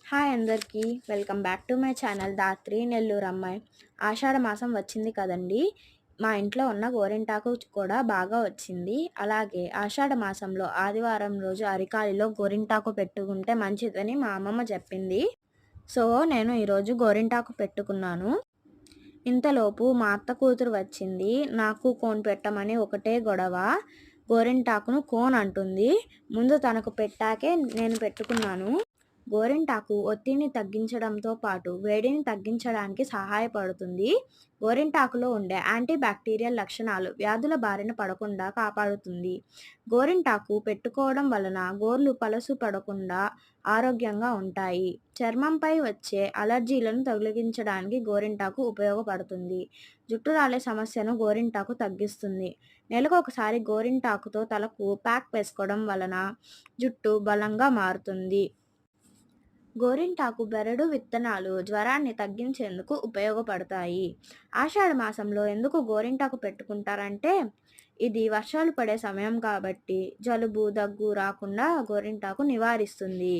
Hi అందరికీ welcome back to my channel Dhatri Nellore అమ్మాయి. ఆషాఢ మాసం వచ్చింది కదండి. మా ఇంట్లో ఉన్న గోరింటాకు కూడా బాగా వచ్చింది. అలాగే ఆషాఢ మాసంలో ఆదివారం రోజు అరికాలిలో గోరింటాకు పెట్టుకుంటే మంచిదని మా అమ్మమ్మ చెప్పింది. సో నేను ఈరోజు గోరింటాకు పెట్టుకున్నాను. ఇంతలోపు మా అత్త కూతురు వచ్చింది. నాకు కోన్ పెట్టమని ఒకటే గొడవ. గోరింటాకును కోన్ అంటుంది. ముందు తనకు పెట్టాకే నేను పెట్టుకున్నాను. గోరింటాకు ఒత్తిడిని తగ్గించడంతో పాటు వేడిని తగ్గించడానికి సహాయపడుతుంది. గోరింటాకులో ఉండే యాంటీ బ్యాక్టీరియల్ లక్షణాలు వ్యాధుల బారిన పడకుండా కాపాడుతుంది. గోరింటాకు పెట్టుకోవడం వలన గోర్లు పలసు పడకుండా ఆరోగ్యంగా ఉంటాయి. చర్మంపై వచ్చే అలర్జీలను తొలగించడానికి గోరింటాకు ఉపయోగపడుతుంది. జుట్టు రాలే సమస్యను గోరింటాకు తగ్గిస్తుంది. నెలకు ఒకసారి గోరింటాకుతో తలకు ప్యాక్ వేసుకోవడం వలన జుట్టు బలంగా మారుతుంది. గోరింటాకు బెరడు విత్తనాలు జ్వరాన్ని తగ్గించేందుకు ఉపయోగపడతాయి. ఆషాఢ మాసంలో ఎందుకు గోరింటాకు పెట్టుకుంటారంటే, ఇది వర్షాలు పడే సమయం కాబట్టి జలుబు దగ్గు రాకుండా గోరింటాకు నివారిస్తుంది.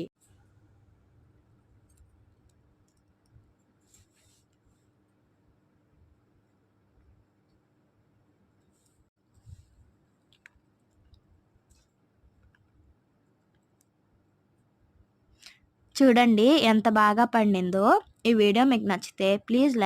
చూడండి ఎంత బాగా పండిందో. ఈ వీడియో మీకు నచ్చితే ప్లీజ్